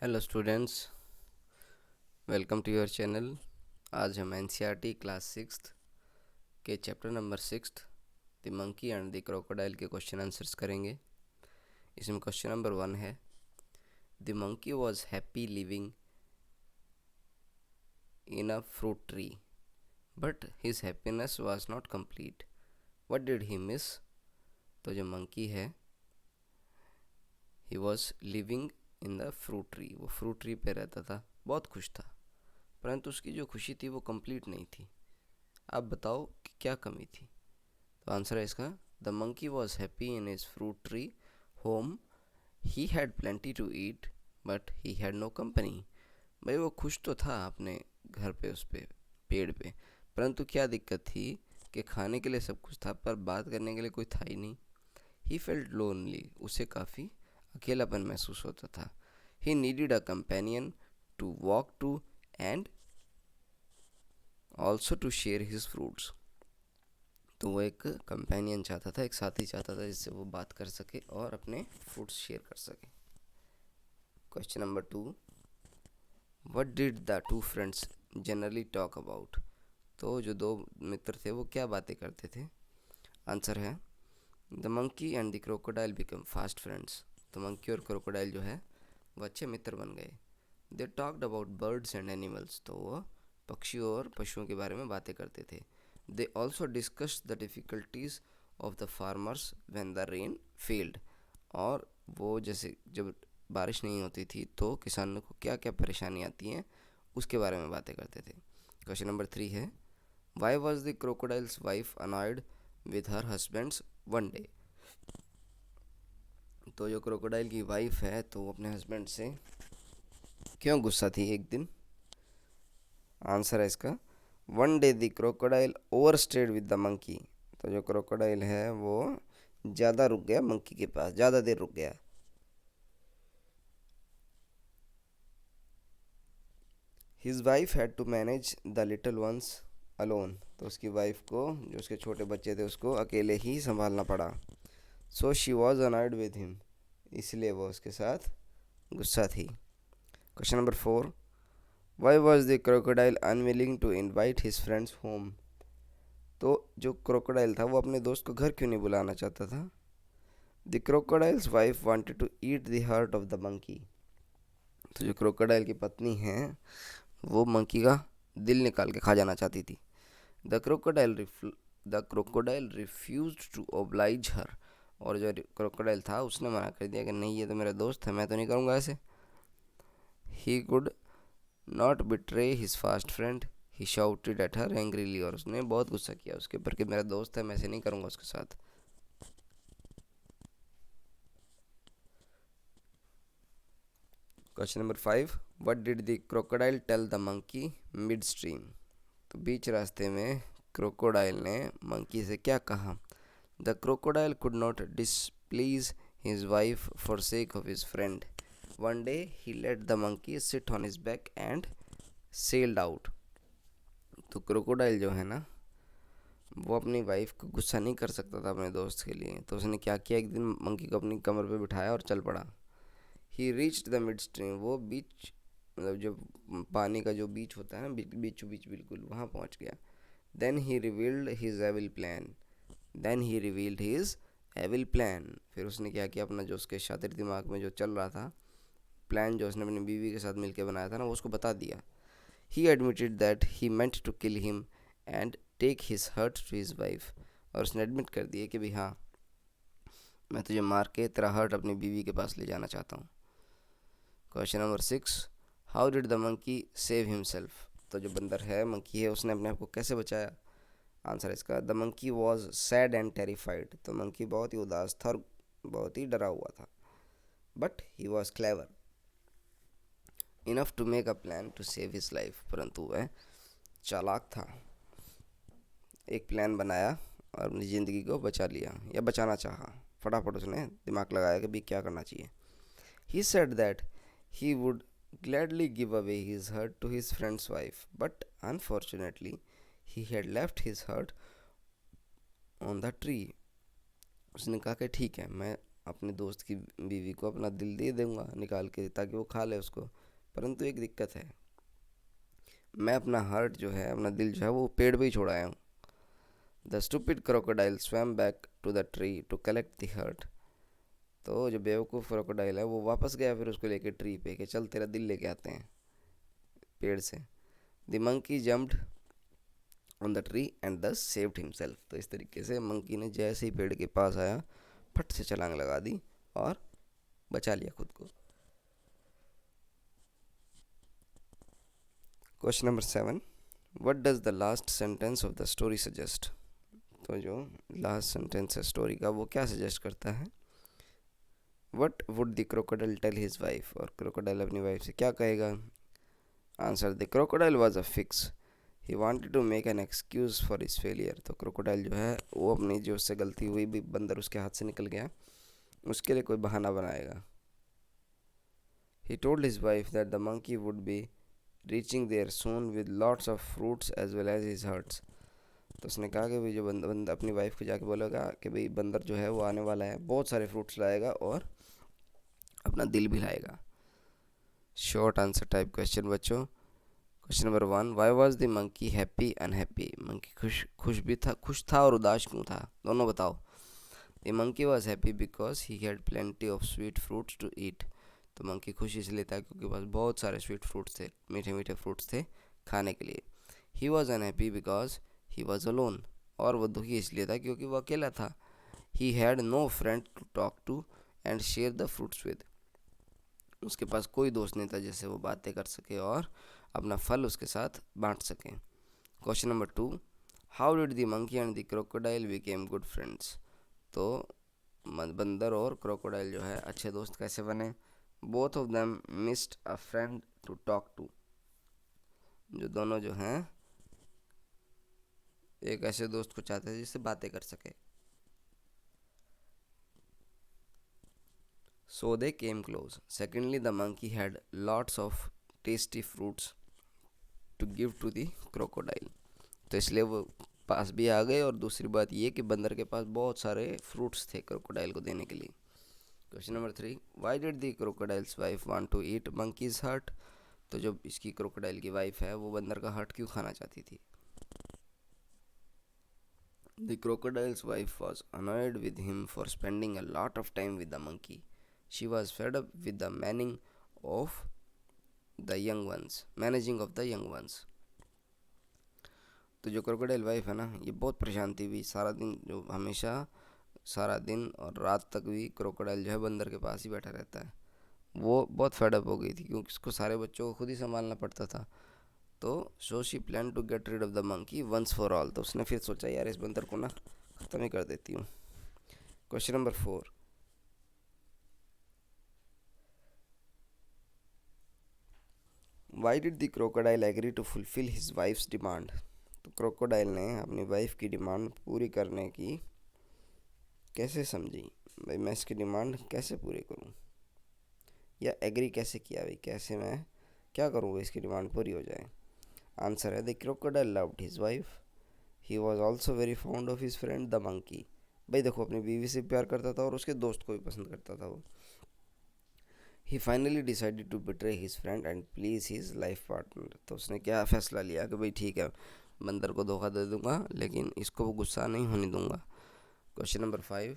Hello students, welcome to your channel. आज हम NCERT class sixth के chapter number sixth the monkey and the crocodile के question answers करेंगे। इसमें question number 1 है, the monkey was happy living in a fruit tree but his happiness was not complete, what did he miss. तो जो monkey है, he was living in the fruit tree, वो fruit tree पे रहता था, बहुत खुश था, परंतु उसकी जो खुशी थी वो कंप्लीट नहीं थी। आप बताओ कि क्या कमी थी। तो आंसर है इसका, the monkey was happy in his fruit tree home, he had plenty to eat but he had no company. भाई वो खुश तो था अपने घर पे, उस पे पेड़ पे, परंतु क्या दिक्कत थी कि खाने के लिए सब कुछ था पर बात करने के लिए कोई था ही नहीं। ही फेल्ट लोनली, उसे काफ़ी अकेलापन महसूस होता था। He needed a companion to walk to and also to share his fruits. तो वो एक कंपेनियन चाहता था, एक साथी चाहता था जिससे वो बात कर सके और अपने फ्रूट्स शेयर कर सके। Question number 2, what did the two friends generally talk about. तो जो दो मित्र थे वो क्या बातें करते थे। आंसर है, the monkey and the crocodile become fast friends. तो मंकी और क्रोकोडाइल जो है वो अच्छे मित्र बन गए। They talked about birds and animals, तो वो पक्षियों और पशुओं के बारे में बातें करते थे। They also discussed the difficulties of the farmers when the rain failed, और वो जैसे जब बारिश नहीं होती थी तो किसानों को क्या क्या परेशानी आती हैं उसके बारे में बातें करते थे। क्वेश्चन नंबर 3 है, Y was the crocodile's wife annoyed with her husband's one day. तो जो क्रोकोडाइल की वाइफ है तो वो अपने हस्बैंड से क्यों गुस्सा थी एक दिन। आंसर है इसका, one day the crocodile over stayed with the monkey. तो जो क्रोकोडाइल है वो ज़्यादा रुक गया मंकी के पास, ज़्यादा देर रुक गया। His wife had to manage the little ones alone. तो उसकी वाइफ को, जो उसके छोटे बच्चे थे, उसको अकेले ही संभालना पड़ा। So she was annoyed with him, इसलिए वो उसके साथ गुस्सा थी। Question number 4, why was the crocodile unwilling to invite his friends home. तो जो क्रोकोडाइल था वो अपने दोस्त को घर क्यों नहीं बुलाना चाहता था। The crocodile's wife wanted to eat the heart of the monkey. तो जो क्रोकोडाइल की पत्नी है वो मंकी का दिल निकाल के खा जाना चाहती थी। The crocodile the crocodile refuse to oblige her, और जो क्रोकोडाइल था उसने मना कर दिया कि नहीं, ये तो मेरा दोस्त है, मैं तो नहीं करूँगा ऐसे। He could not betray his fast friend, he shouted at her angrily, और उसने बहुत गुस्सा किया उसके ऊपर कि मेरा दोस्त है, मैं ऐसे नहीं करूँगा उसके साथ। Question number 5, what did the crocodile tell the monkey mid stream. तो बीच रास्ते में क्रोकोडाइल ने मंकी से क्या कहा। The crocodile could not displease his wife for sake of his friend, one day he let the monkey sit on his back and sailed out. तो crocodile जो है ना, वो अपनी वाइफ को गुस्सा नहीं कर सकता था अपने दोस्त के लिए, तो उसने क्या किया, एक दिन मंकी को अपनी कमर पे बिठाया और चल पड़ा। ही रीच्ड द मिड स्ट्रीम, वो बीच, मतलब जो पानी का जो बीच होता है ना, बीचों बीच बिल्कुल वहाँ पहुँच गया। Then he revealed his evil plan, then he revealed his evil plan, फिर उसने क्या किया, अपना जो उसके शातिर दिमाग में जो चल रहा था प्लान, जो उसने अपनी बीवी के साथ मिलकर बनाया था ना, वो उसको बता दिया। He admitted that he meant to kill him and take his heart to his wife, और उसने एडमिट कर दिया कि भाई हाँ, मैं तुझे मार के तेरा हर्ट अपनी बीवी के पास ले जाना चाहता हूँ। Question number 6, how did the monkey save himself. तो जो बंदर है, मंकी है, उसने अपने आप को कैसे बचाया। आंसर इसका, the monkey was sad and terrified. तो मंकी बहुत ही उदास था और बहुत ही डरा हुआ था। But he was clever enough to make a plan to save his life, परंतु वह चालाक था, एक प्लान बनाया और अपनी ज़िंदगी को बचा लिया या बचाना चाहा। फटाफट उसने दिमाग लगाया कि भी क्या करना चाहिए। He said that he would gladly give away his hurt to his friend's wife, but unfortunately, he had left his hurt on the tree. उसने कहा कि ठीक है, मैं अपने दोस्त की बीवी को अपना दिल दे दूंगा निकाल के ताकि वो खा ले उसको। परंतु एक दिक्कत है, मैं अपना हार्ट जो है, अपना दिल जो है वो पेड़ पे ही छोड़ आया हूँ। The stupid crocodile swam back to the tree to collect the heart. तो जो बेवकूफ़ क्रोकोडाइल है वो वापस गया फिर उसको लेके ट्री पे कि चल तेरा दिल लेके आते हैं पेड़ से। The monkey jumped on the tree and दस सेव्ड हिमसेल्फ। तो इस तरीके से मंकी ने जैसे ही पेड़ के पास आया फट से छलांग लगा दी और बचा लिया खुद को। Question number 7, what does the last sentence of the story suggest. तो जो लास्ट सेंटेंस है स्टोरी का वो क्या सजेस्ट करता है। What would the crocodile tell his wife. और क्रोकोडाइल अपनी वाइफ से क्या कहेगा। Answer, the crocodile was a fix, he wanted to make an excuse for his failure. तो क्रोकोडाइल जो है वो अपनी जो उससे गलती हुई भी, बंदर उसके हाथ से निकल गया, उसके लिए कोई बहाना बनाएगा। He told his wife that the monkey would be reaching there soon with lots of fruits as well as his hearts. तो उसने कहा कि भाई जो बंदा अपनी वाइफ को जाके बोलेगा कि भाई बंदर जो है वो आने वाला है, बहुत सारे फ्रूट्स लाएगा और अपना दिल भी लाएगा। शॉर्ट आंसर टाइप क्वेश्चन बच्चों। Question number 1, why was the monkey happy unhappy. Monkey खुश था और उदास क्यों था, दोनों बताओ। The monkey was happy because he had plenty of sweet fruits to eat. तो मंकी खुश इसलिए था क्योंकि पास बहुत सारे स्वीट फ्रूट्स थे, मीठे मीठे फ्रूट्स थे खाने के लिए। He was unhappy because he was alone. और वो दुखी इसलिए था क्योंकि वो अकेला था। He had no friend to talk to and share the fruits with. उसके पास कोई दोस्त नहीं था जिससे वो बातें कर सके और अपना फल उसके साथ बांट सकें। Question number 2, how did the monkey and the crocodile became good friends. तो बंदर और क्रोकोडाइल जो है अच्छे दोस्त कैसे बने। Both of them missed a friend to talk to. जो दोनों जो हैं एक ऐसे दोस्त को चाहते थे जिससे बातें कर सके। So they came close. Secondly the monkey had lots of tasty fruits to give to the crocodile. तो इसलिए वो पास भी आ गए, और दूसरी बात ये कि बंदर के पास बहुत सारे फ्रूट्स थे क्रोकोडाइल को देने के लिए। Question number 3, why did the crocodile's wife want to eat monkey's heart. तो जो इसकी क्रोकोडाइल की वाइफ है वो बंदर का हार्ट क्यों खाना चाहती थी। The crocodile's wife was annoyed with him for spending a lot of time with the monkey. She was fed up with the of managing of the young ones. तो जो क्रोकोडाइल वाइफ है ना, ये बहुत परेशान थी भी सारा दिन, जो हमेशा सारा दिन और रात तक भी क्रोकोडाइल जो है बंदर के पास ही बैठा रहता है। वो बहुत फेडअप हो गई थी क्योंकि उसको सारे बच्चों को खुद ही संभालना पड़ता था। तो so she plan to get rid of the monkey once for all. तो उसने फिर सोचा यार इस बंदर को ना ख़त्म ही कर देती हूँ। Question number 4, why did the crocodile agree to fulfil his wife's demand. तो क्रोकोडाइल ने अपनी वाइफ की डिमांड पूरी करने की कैसे समझी। भाई मैं इसकी डिमांड कैसे पूरी करूं, या एग्री कैसे किया, भाई कैसे मैं क्या करूं इसकी डिमांड पूरी हो जाए। आंसर है, the crocodile loved his wife, he was also very found of his friend the monkey. भाई देखो अपनी बीवी से प्यार करता था और उसके दोस्त को भी पसंद करता था वो। He finally decided to betray his friend and please his life partner. तो उसने क्या फैसला लिया कि भाई ठीक है बंदर को धोखा दे दूंगा लेकिन इसको गुस्सा नहीं होने दूंगा। Question number 5,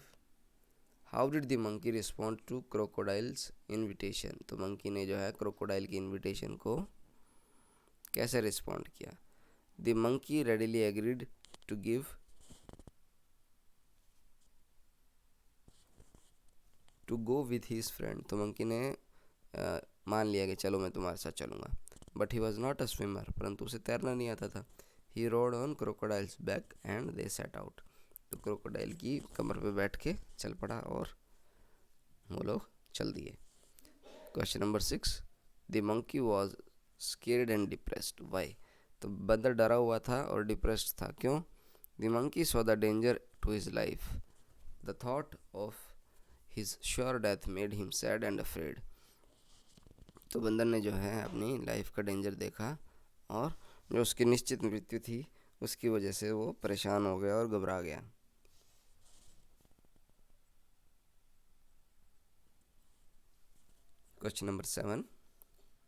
how did the monkey respond to crocodile's invitation. तो मंकी ने जो है क्रोकोडाइल की इन्विटेशन को कैसे रिस्पॉन्ड किया। The monkey readily agreed to give to go with his friend. तो मंकी ने मान लिया कि चलो मैं तुम्हारे साथ चलूँगा। But he was not a swimmer, परंतु उसे तैरना नहीं आता था। He rode on crocodile's back and they set out. तो क्रोकोडाइल की कमर पे बैठ के चल पड़ा और वो लोग चल दिए। Question number 6, the monkey was scared and depressed why. तो बंदर डरा हुआ था और डिप्रेस्ड था, क्यों। The monkey saw the danger to his life, the thought of his sure death made him sad and afraid. तो बंदर ने जो है अपनी लाइफ का डेंजर देखा और जो उसकी निश्चित मृत्यु थी उसकी वजह से वो परेशान हो गया और घबरा गया। Question number 7,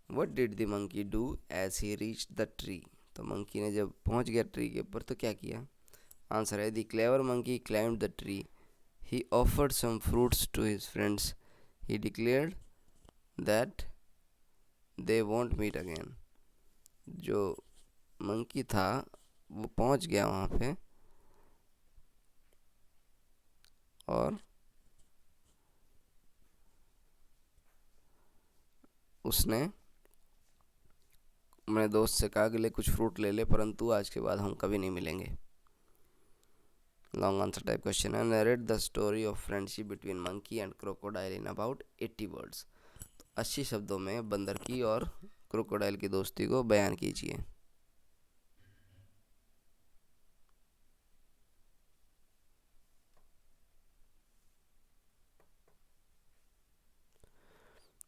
what did the monkey do as he reach the tree. तो मंकी ने जब पहुंच गया ट्री के ऊपर तो क्या किया। आंसर है, the clever monkey climbed the tree, he offered some fruits to his friends, he declared that they won't meet again. जो मंकी था वो पहुंच गया वहाँ पे और उसने अपने दोस्त से कहा कि ले कुछ फ्रूट ले ले, परंतु आज के बाद हम कभी नहीं मिलेंगे। लॉन्ग आंसर टाइप क्वेश्चन है। Narrate the story of friendship between monkey and crocodile in about 80 words. 80 शब्दों में बंदर की और क्रोकोडाइल की दोस्ती को बयान कीजिए।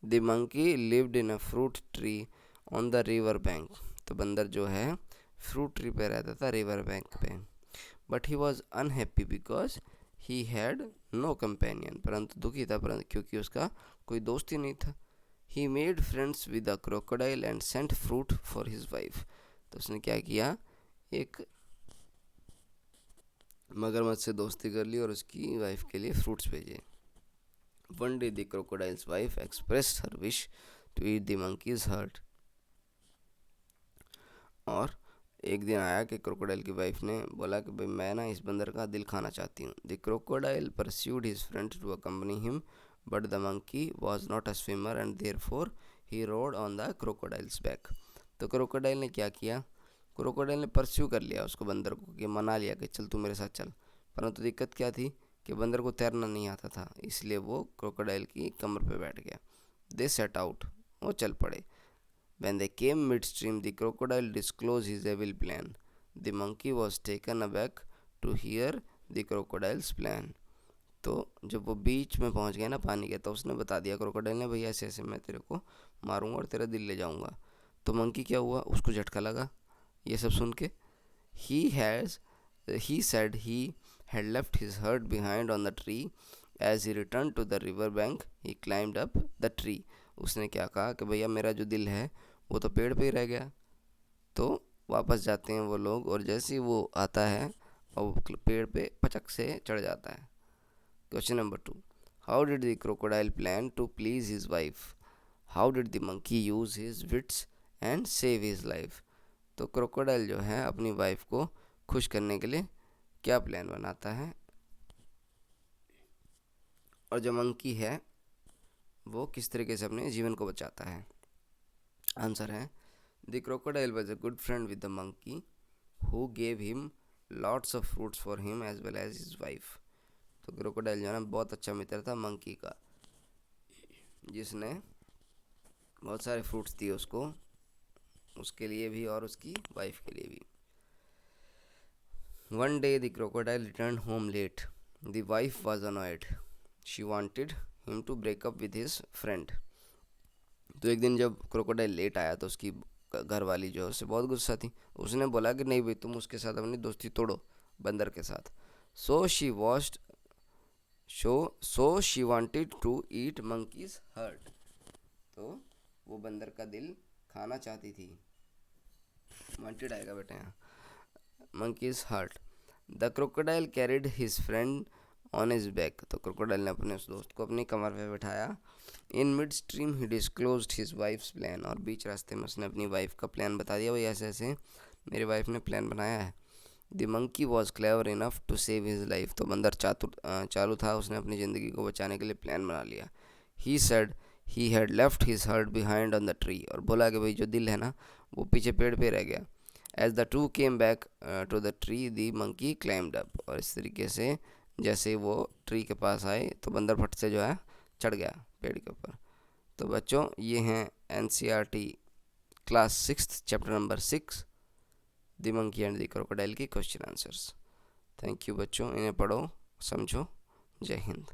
The monkey lived in a fruit tree on the river bank. तो बंदर जो है फ्रूट ट्री पे रहता था, रिवर बैंक पे। But he was unhappy because he had no companion. परंतु दुखी था परंतु क्योंकि उसका कोई दोस्त ही नहीं था। He made friends with the crocodile and sent fruit for his wife. तो उसने क्या किया, एक मगरमच्छ से दोस्ती कर ली और उसकी वाइफ के लिए फ्रूट्स भेजे। One day the crocodile's wife expressed her wish to eat the monkey's heart. और एक दिन आया कि क्रोकोडाइल की वाइफ ने बोला कि भाई मैं ना इस बंदर का दिल खाना चाहती हूँ। The crocodile persuaded his friend to accompany him, but the monkey was not a swimmer and therefore he rode on the crocodile's back. तो क्रोकोडाइल ने क्या किया, क्रोकोडाइल ने परस्यू कर लिया उसको, बंदर को, कि मना लिया कि चल तू मेरे साथ चल। परंतु दिक्कत क्या थी कि बंदर को तैरना नहीं आता था, इसलिए वो क्रोकोडाइल की कमर पे बैठ गया। दे सेट आउट, वो चल पड़े। When they came midstream, the crocodile disclosed his evil plan. The monkey was taken aback to hear the crocodile's plan. तो जब वो बीच में पहुंच गया ना पानी के, तो उसने बता दिया क्रोकोडाइल ने, भाई ऐसे ऐसे मैं तेरे को मारूंगा और तेरा दिल ले जाऊंगा। तो मंकी क्या हुआ, उसको झटका लगा ये सब सुन के। he said he had left his herd behind on the tree. As he returned to the river bank, he climbed up the tree. उसने क्या कहा कि भैया मेरा जो दिल है वो तो पेड़ पे ही रह गया। तो वापस जाते हैं वो लोग, और जैसे ही वो आता है और पेड़ पे पचक से चढ़ जाता है। Question number 2, how did the crocodile plan to please his wife, how did the monkey use his wits and save his life. तो क्रोकोडाइल जो है अपनी वाइफ को खुश करने के लिए क्या प्लान बनाता है, और जो मंकी है वो किस तरीके से अपने जीवन को बचाता है। आंसर है, the crocodile was a good friend with the monkey who gave him lots of fruits for him as well as his wife. तो क्रोकोडाइल जो है ना बहुत अच्छा मित्र था मंकी का, जिसने बहुत सारे फ्रूट्स दिए उसको, उसके लिए भी और उसकी वाइफ के लिए भी। One day the crocodile return home late, the wife was annoyed, she wanted him to break up with his friend. तो एक दिन जब क्रोकोडाइल लेट आया तो उसकी घर वाली जो है उससे बहुत गुस्सा थी। उसने बोला कि नहीं भाई तुम उसके साथ अपनी दोस्ती तोड़ो, बंदर के साथ। So she wanted to eat monkey's heart. तो वो बंदर का दिल खाना चाहती थी। वांटेड आएगा बेटा यहाँ, monkey's heart. The crocodile carried his friend on his back. तो क्रोकोडाइल ने अपने उस दोस्त को अपनी कमर पे बिठाया। In mid stream he disclosed his wife's plan. और बीच रास्ते में उसने अपनी वाइफ का प्लान बता दिया, भाई ऐसे ऐसे मेरी वाइफ ने प्लान बनाया है। The monkey was clever enough to save his life. तो बंदर चालू था, उसने अपनी ज़िंदगी को बचाने के लिए प्लान बना लिया। He said he had left his heart behind on the tree. और बोला कि भाई जो दिल है ना वो पीछे पेड़ पे रह गया। As the two came back to the tree the monkey climbed up. और इस तरीके से जैसे वो ट्री के पास आए तो बंदर फट से जो है चढ़ गया पेड़ के ऊपर। तो बच्चों ये हैं NCERT class 6 chapter number 6 the monkey and the crocodile की क्वेश्चन आंसर्स। थैंक यू बच्चों, इन्हें पढ़ो समझो। जय हिंद।